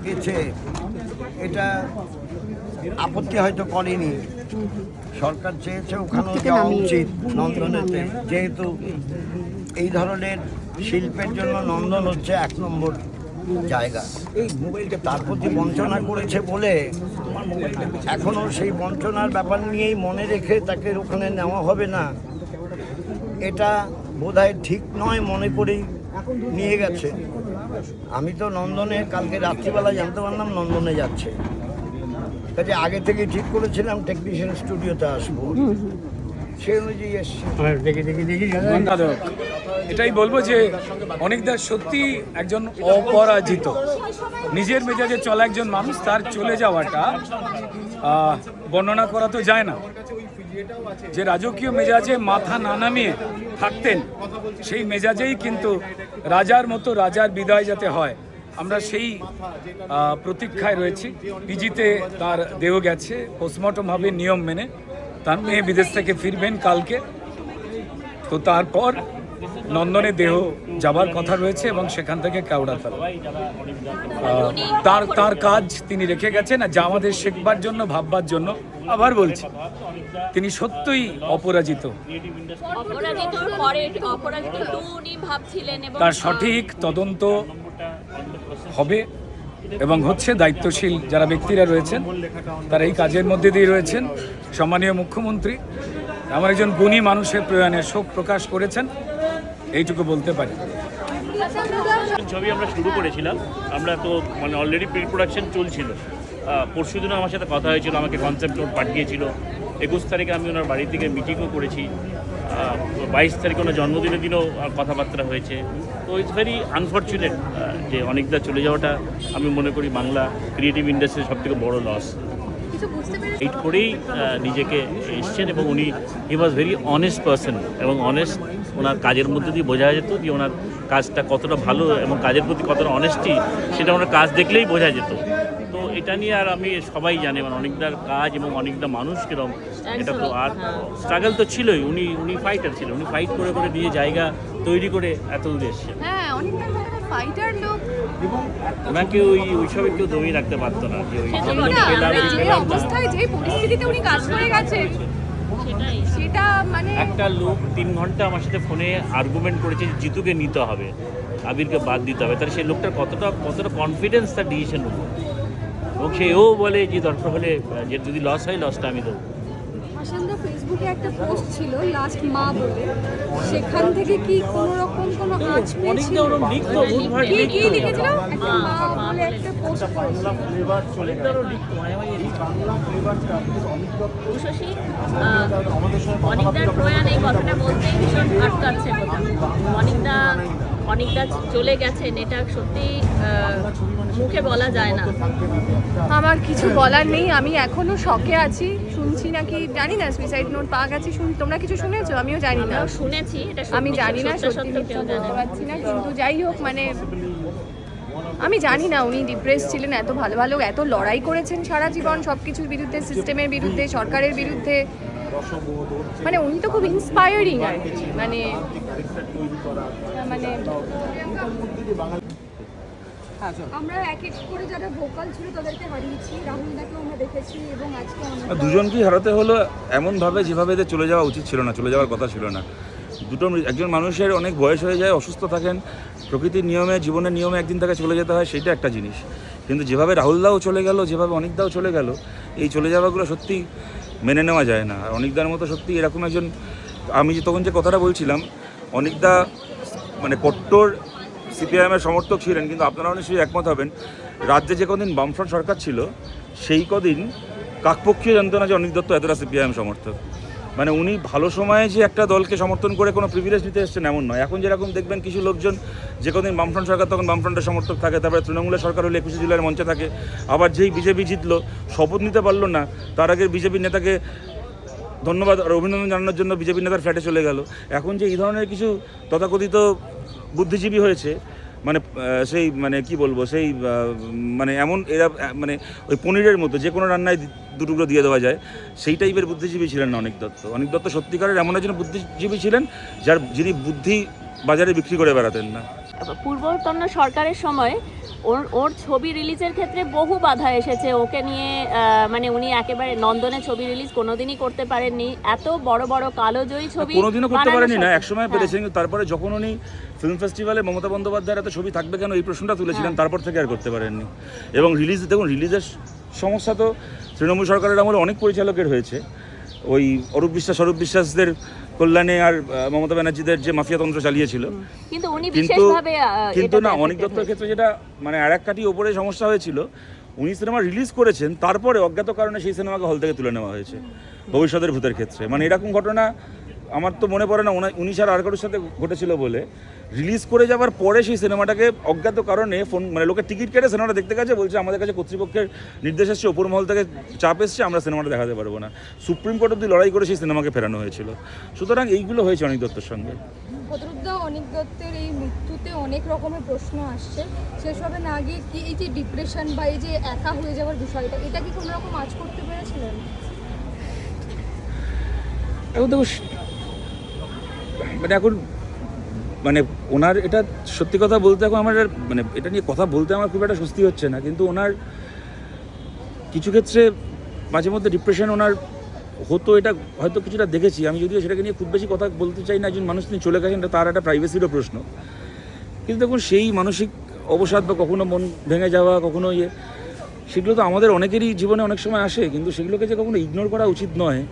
গেছে, এটা আপত্তি হয়তো করেনি। সরকার চেয়েছে ওখানেও যাওয়া উচিত নন্দনেতে, যেহেতু এই ধরনের শিল্পের জন্য নন্দন হচ্ছে 1 নম্বর জায়গা। তার প্রতি বঞ্চনা করেছে বলে এখনও সেই বঞ্চনার ব্যাপার নিয়েই মনে রেখে তাকে ওখানে নেওয়া হবে না, এটা বোধহয় ঠিক নয় মনে করেই নিয়ে গেছে। আমি তো নন্দনে কালকে রাত্রিবেলা জানতে পারলাম নন্দনে যাচ্ছে, কাজে আগে থেকে ঠিক করেছিলাম টেকনিশিয়ান স্টুডিওতে আসবো, সেই অনুযায়ী এসছি। এটাই বলবো যে অনেকটা সত্যি একজন অপরাজিত, নিজের মেজাজে চলা একজন মানুষ, তার চলে যাওয়াটা বর্ণনা করা তো যায় না। যে রাজকীয় মেজাজে মাথা না নামিয়ে থাকতেন, সেই মেজাজেই কিন্তু রাজার মতো রাজার বিদায় যাতে হয়, আমরা সেই প্রতীক্ষায় রয়েছি। পিজিতে তার দেহ গেছে, পোস্টমর্টম হবে নিয়ম মেনে, তার মেয়ে বিদেশ থেকে ফিরবেন কালকে, তো তারপর নন্দনে দেহ যাবার কথা রয়েছে এবং সেখান থেকে কেওড়াতলা। তার কাজ তিনি রেখে গেছেন, আর যা আমাদের শেখবার জন্য, ভাববার জন্য। আবার বলছি, তিনি সত্যই অপরাজিত। তার সঠিক তদন্ত হবে এবং হচ্ছে। দায়িত্বশীল যারা ব্যক্তিরা রয়েছেন তারা এই কাজের মধ্যে দিয়ে রয়েছেন। সম্মানীয় মুখ্যমন্ত্রী এমন একজন গুণী মানুষের প্রয়াণে শোক প্রকাশ করেছেন, এইটুকু বলতে পারি। ছবি আমরা শুরু করেছিলাম, আমরা তো মানে অলরেডি প্রি প্রোডাকশন চলছিল। পরশু দিনও আমার সাথে কথা হয়েছিল, আমাকে কনসেপ্ট নোট পাঠিয়েছিল। 21 তারিখে আমি ওনার বাড়ি থেকে মিটিংও করেছি, 22 তারিখে ওনার জন্মদিনের দিনও কথাবার্তা হয়েছে। তো ইটস ভেরি আনফর্চুনেট যে অনেকদা চলে যাওয়াটা আমি মনে করি বাংলা ক্রিয়েটিভ ইন্ডাস্ট্রির সবথেকে বড় লস। এইট করেই নিজেকে এসছেন এবং উনি হি ওয়াজ ভেরি অনেস্ট পারসন, এবং অনেস্ট ওনার কাজের মধ্যে দিয়ে বোঝা যেত যে ওনার কাজটা কতটা ভালো এবং কাজের প্রতি কতটা অনেস্টি, সেটা ওনার কাজ দেখলেই বোঝা যেত। তো এটা নিয়ে আর আমি সবাই জানে মানে অনেকদার কাজ এবং অনেকটা মানুষ কিরম, এটা তো আর স্ট্রাগল তো ছিলই। উনি ফাইটার ছিল, উনি ফাইট করে করে দিয়ে জায়গা তৈরি করে এত দূরে এসছেন। ফাইটার লোক, ওনাকে ওইসবে কেউ দমিয়ে রাখতে পারতো না। যে ওই অবস্থায় যে পরিস্থিতিতে উনি কাজ করে গেছেন, সেটা মানে একটা লোক 3 ঘন্টা আমার সাথে ফোনে আর্গুমেন্ট করেছে যে জিতুকে নিতে হবে, আবিরকে বাদ দিতে হবে। তাহলে সেই লোকটার কতটা কনফিডেন্স তার ডিসিশন উপর, এবং সেও বলে যে দরকার হলে যে যদি লস হয় লসটা আমি দেবো। হাসানদা ফেসবুকে একটা পোস্ট ছিল লাস্ট মা বলে, সেখান থেকে কি কোনো রকম কোনো আঁচ পেয়েছিল? কি লিখেছিল? একটা মা বলে একটা পোস্ট করেছিল। অনেকদার প্রয়াণ এই কথাটা বলতেই ভীষণ আটকাচ্ছে। অনেকদা চলে গেছেন, এটা সত্যি মুখে বলা যায় না। আমার কিছু বলার নেই, আমি এখনো শকে আছি। শুনছি নাকি জানি না সুইসাইড নোট পাওয়া গেছে, তোমরা কিছু শুনেছো? আমিও জানি না, শুনেছি, এটা আমি জানি না, সত্যি বলতে পারছি না। কিন্তু যাই হোক, মানে আমি জানি না উনি ডিপ্রেস ছিলেন, এত ভালো ভালো এত লড়াই করেছেন সারা জীবন সব কিছুর বিরুদ্ধে, সিস্টেমের বিরুদ্ধে, সরকারের বিরুদ্ধে। মানে উনি তো খুব ইন্সপায়ারিং আর কি। মানে আমরা এক এক করে যারা ভোকাল ছিল তাদেরকে হারিয়েছি, রাহুলদাকে আমরা দেখেছি, এবং আজকে দুজনকেই হারাতে হলো এমনভাবে যেভাবে এদের চলে যাওয়া উচিত ছিল না, চলে যাওয়ার কথা ছিল না। একজন মানুষের অনেক বয়স হয়ে যায়, অসুস্থ থাকেন, প্রকৃতির নিয়মে, জীবনের নিয়মে একদিন তাকে চলে যেতে হয়, সেইটা একটা জিনিস। কিন্তু যেভাবে রাহুলদাও চলে গেল, যেভাবে অনিকদাও চলে গেল, এই চলে যাওয়াগুলো সত্যি মেনে নেওয়া যায় না। আর অনিকদার মতো সত্যি এরকম একজন, আমি তখন যে কথাটা বলছিলাম, অনিকদা মানে কট্টর সিপিআইএমের সমর্থক ছিলেন, কিন্তু আপনারাও নিশ্চয়ই একমত হবেন, রাজ্যে যে কদিন বামফ্রন্ট সরকার ছিল সেই কদিন কাকপক্ষীয় জানতো না যে অনিক দত্ত এতটা সিপিআইএম সমর্থক। মানে উনি ভালো সময়ে যে একটা দলকে সমর্থন করে কোনো প্রিভিলেজ নিতে এসছেন এমন নয়। এখন যেরকম দেখবেন কিছু লোকজন যে কদিন বামফ্রন্ট সরকার তখন বামফ্রন্টের সমর্থক থাকে, তারপরে তৃণমূলের সরকার হলে 21শে জুলাইয়ের মঞ্চে থাকে, আবার যেই বিজেপি জিতলো শপথ নিতে পারলো না, তার আগে বিজেপির নেতাকে ধন্যবাদ আর অভিনন্দন জানানোর জন্য বিজেপি নেতার ফ্ল্যাটে চলে গেল। এখন যে এই ধরনের কিছু তথাকথিত বুদ্ধিজীবী হয়েছে, মানে সেই মানে কি বলবো, সেই মানে এমন এরা মানে ওই পনিরের মতো যে কোনো রান্নায় দুটুকরো দিয়ে দেওয়া যায়, সেই টাইপের বুদ্ধিজীবী ছিলেন না অনিক দত্ত। অনিক দত্ত সত্যিকারের এমন একজন বুদ্ধিজীবী ছিলেন যিনি বুদ্ধি বাজারে বিক্রি করে বেড়াতেন না। পূর্বতন সরকারের সময় ওর ছবি রিলিজের ক্ষেত্রে বহু বাধা এসেছে ওকে নিয়ে, মানে উনি একেবারে নন্দনে ছবি রিলিজ কোনোদিনই করতে পারেননি। এত বড় বড় কালোজয়ী ছবি কোনোদিনও করতে পারেনি না, বানানো একসময় হ্যাঁ। পেরেছেন, কিন্তু তারপরে যখন উনি ফিল্ম ফেস্টিভ্যালে মমতা বন্দ্যোপাধ্যায়ের এত ছবি থাকবে কেন এই প্রশ্নটা তুলেছিলেন, তারপর থেকে আর করতে পারেননি। এবং রিলিজের সমস্যা তো তৃণমূল সরকারের আমলে অনেক পরিচালকের হয়েছে, ওই অরূপ বিশ্বাসদের কল্যাণে আর মমতা ব্যানার্জিদের যে মাফিয়াতন্ত্র চালিয়েছিল। কিন্তু উনি কিন্তু বিশেষভাবে কিন্তু না, এটাতে অনিক affected দত্তের ক্ষেত্রে যেটা মানে আর এক কাটি ওপরে সমস্যা হয়েছিল, উনি সিনেমা রিলিজ করেছেন, তারপরে অজ্ঞাত কারণে সেই সিনেমাকে হল থেকে তুলে নেওয়া হয়েছে ভবিষ্যতের ভূতের ক্ষেত্রে। মানে এরকম ঘটনা আমার তো মনে পড়ে না উনি ছাড়া আর কারোর সাথে ঘটেছিল বলে। রিলিজ করে যাওয়ার পরে সেই সিনেমাটাকে অজ্ঞাত কারণে ফোন মানে লোকের টিকিট কেটে সিনেমাটা দেখতে গেছে, বলছে আমাদের কাছে কর্তৃপক্ষের নির্দেশ এসছে, ওপর মহল থেকে চাপ এসছে, আমরা সিনেমাটা দেখাতে পারবো না। সুপ্রিম কোর্ট অব্দি লড়াই করে সেই সিনেমাকে ফেরানো হয়েছিল। সুতরাং এইগুলো হয়েছে অনিক দত্তের সঙ্গে। প্রতিরোধা অনিক দত্তের এই মৃত্যুতে অনেক রকমের প্রশ্ন আসছে, সেসবে না গিয়ে কি এই যে ডিপ্রেশন বা এই যে একা হয়ে যাওয়ার বিষয়টা, এটা কি কোনো রকম আজ করতে পেরেছিলেন? এখন দেখো মানে এখন মানে ওনার এটা সত্যি কথা বলতে এখন আমার মানে এটা নিয়ে কথা বলতে আমার খুব একটা স্বস্তি হচ্ছে না, কিন্তু ওনার কিছু ক্ষেত্রে মাঝে মধ্যে ডিপ্রেশন ওনার হতো, এটা হয়তো কিছুটা দেখেছি আমি, যদিও সেটাকে নিয়ে খুব বেশি কথা বলতে চাই না। একজন মানুষ তিনি চলে গেছেন, তার একটা প্রাইভেসিরও প্রশ্ন। কিন্তু দেখুন সেই মানসিক অবসাদ বা কখনো মন ভেঙে যাওয়া, কখনো সেগুলো তো আমাদের অনেকেরই জীবনে অনেক সময় আসে, কিন্তু সেগুলোকে যে কখনো ইগনোর করা উচিত নয়।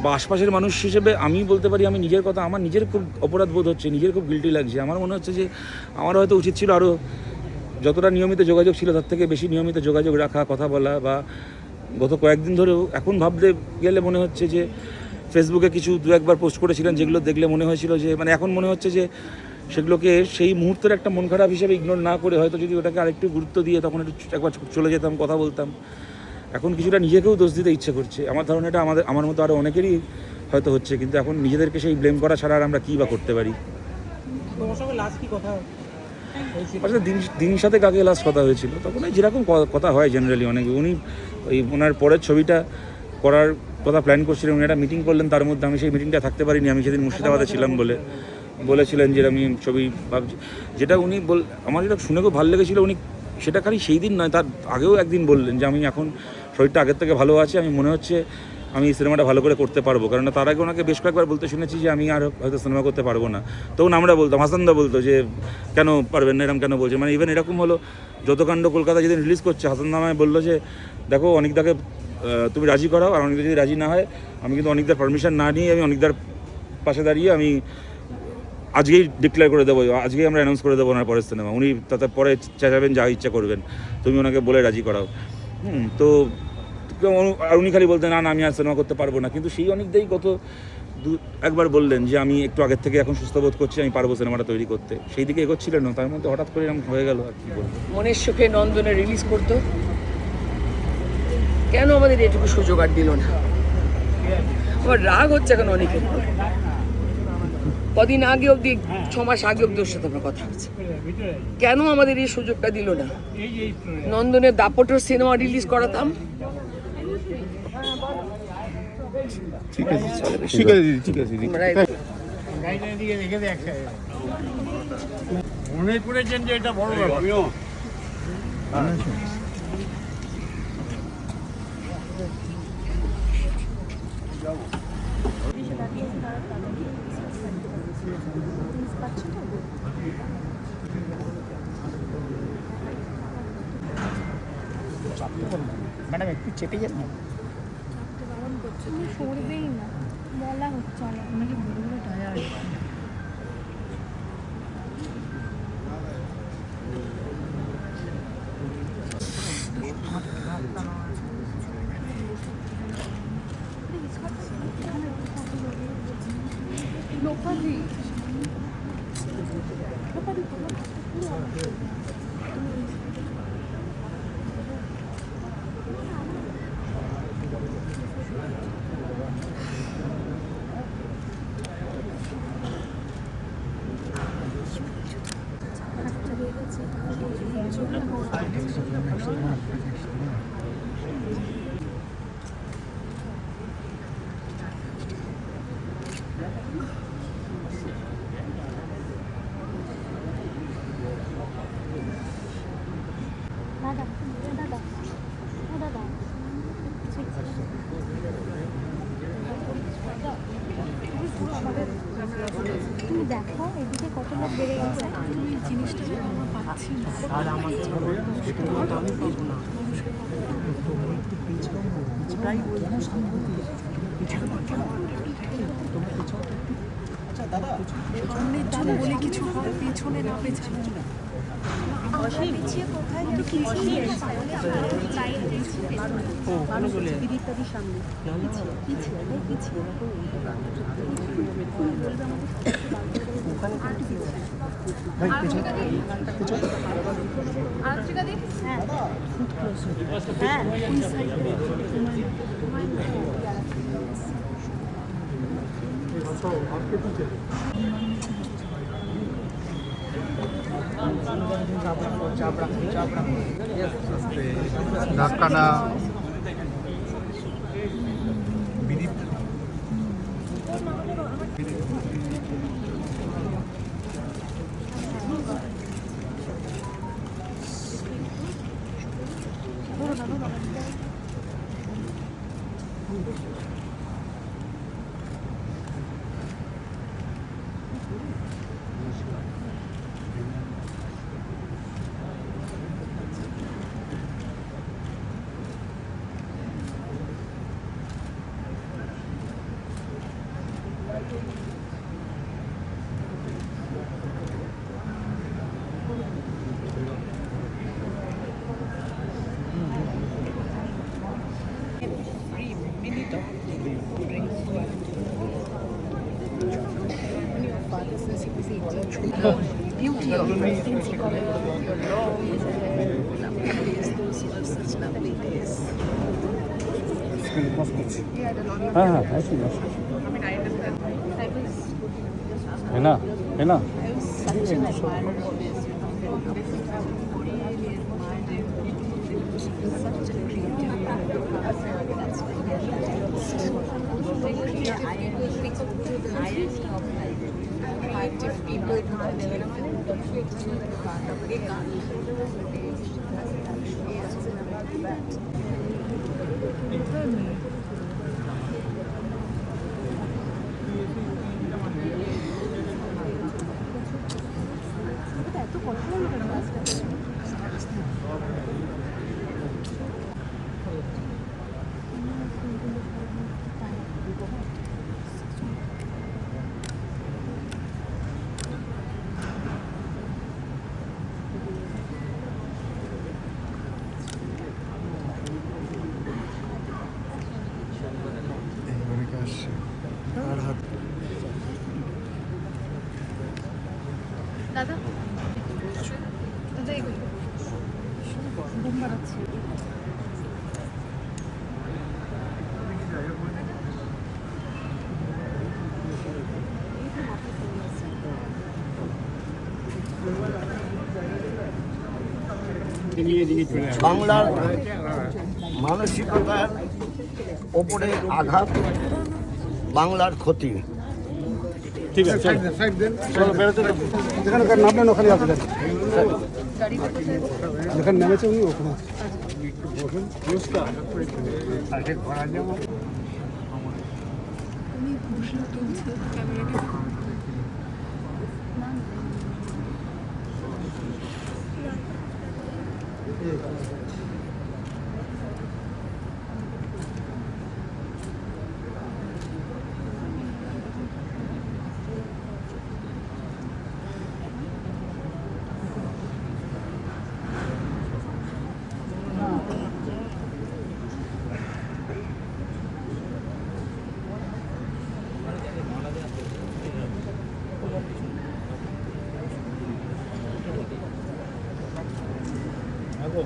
বা আশপাশের মানুষ হিসেবে আমি বলতে পারি, আমি নিজের কথা, আমার নিজের খুব অপরাধ বোধ হচ্ছে, নিজের খুব গিল্টি লাগছে। আমার মনে হচ্ছে যে আমার হয়তো উচিত ছিল আরও যতটা নিয়মিত যোগাযোগ ছিল তার থেকে বেশি নিয়মিত যোগাযোগ রাখা, কথা বলা। বা গত কয়েকদিন ধরেও এখন ভাবতে গেলে মনে হচ্ছে যে ফেসবুকে কিছু দু একবার পোস্ট করেছিলেন, যেগুলো দেখলে মনে হয়েছিল যে মানে এখন মনে হচ্ছে যে সেগুলোকে সেই মুহূর্তের একটা মন খারাপ হিসেবে ইগনোর না করে হয়তো যদি ওটাকে আরেকটু গুরুত্ব দিয়ে তখন একবার চলে যেতাম, কথা বলতাম। এখন কিছুটা নিজেকেও দোষ দিতে ইচ্ছে করছে। আমার ধারণা এটা আমার মতো আরও অনেকেরই হয়তো হচ্ছে, কিন্তু এখন নিজেদেরকে সেই ব্লেম করা ছাড়া আর আমরা কী বা করতে পারি। আচ্ছা, দিনের সাথে কাকে লাস্ট কথা হয়েছিল তখন ওই যেরকম কথা হয় জেনারেলি অনেকে, উনি ওই ওনার পরের ছবিটা করার কথা প্ল্যান করছিলেন, উনি একটা মিটিং করলেন, তার মধ্যে আমি সেই মিটিংটা থাকতে পারিনি। আমি সেদিন মুর্শিদাবাদে ছিলাম বলেছিলেন যে আমি ছবি ভাবছি, যেটা উনি আমার যেটা শুনে খুব ভালো লেগেছিলো। উনি সেটা খালি সেই দিন নয়, তার আগেও একদিন বললেন যে আমি এখন শরীরটা আগের থেকে ভালো আছে, আমি মনে হচ্ছে আমি সিনেমাটা ভালো করে করতে পারবো। কারণ তার আগে ওনাকে বেশ কয়েকবার বলতে শুনেছি যে আমি আর হয়তো সিনেমা করতে পারবো না। তখন আমরা বলতাম, হাসানদা বলতো যে কেন পারবেন না, এরকম কেন বলছে। মানে ইভেন এরকম হলো যত কাণ্ড কলকাতা যেদিন রিলিজ করছে, হাসানদা আমায় বললো যে দেখো অনিকদাকে তুমি রাজি করাও, আর অনিকদা যদি রাজি না হয় আমি কিন্তু অনিকদার পারমিশন না নিয়ে আমি অনিকদার পাশে দাঁড়িয়ে আমি আজকেই ডিক্লেয়ার করে দেবো, আজকেই আমরা অ্যানাউন্স করে দেবো ওনার পরের সিনেমা। উনি তাতে পরে চেঁচাবেন যা ইচ্ছা করবেন, তুমি ওনাকে বলে রাজি করাও। তো আর উনি খালি বলতেন না আমি আর সিনেমা করতে পারবো না। কিন্তু সেই অনেকটাই একবার বললেন যে আমি একটু আগের থেকে এখন সুস্থ বোধ করছি, আমি পারবো সিনেমাটা তৈরি করতে। সেই দিকে এগোচ্ছিলেন না, তার মধ্যে হঠাৎ করে এরকম হয়ে গেল। আর কি বলবো, মনের সুখে নন্দনে রিলিজ করতো, কেন আমাদের এটুকু সুযোগ আর দিল না? আমার রাগ হচ্ছে এখন অনেকের। কদিন আগে অব্দি 6 মাস আগে অব্দি ওর সাথে আমার কথা হচ্ছে, কেন আমাদের এই সুযোগটা দিল না? নন্দনের দাপটের সিনেমা রিলিজ করাতাম। ঠিক আছে, ঠিক আছে দিদি, ঠিক আছে দিদি। মনে করেছেন যে এটা বড় ব্যাপার। ম্যাডাম একটু চেপে যান না। সরবেই না, বলা হচ্ছে অনেক বড় বড় টায়ার। তুমি দেখো এদিকে কত লোক বেড়ে গেছে, জিনিসটা আমরা পাচ্ছি না। কিছু হয় পিছনে না পেছনে ধাক্কা না beauty of it. है ना দাদা দাদা এগুলো ঘুম পাড়াচ্ছে। বাংলার মানসিকতার ওপরে আঘাত, বাংলার ক্ষতি। ঠিক আছে যেখানে নামলেন ওখানে আসবেন, যেখানে নেমেছে উনি ওখানে দেখো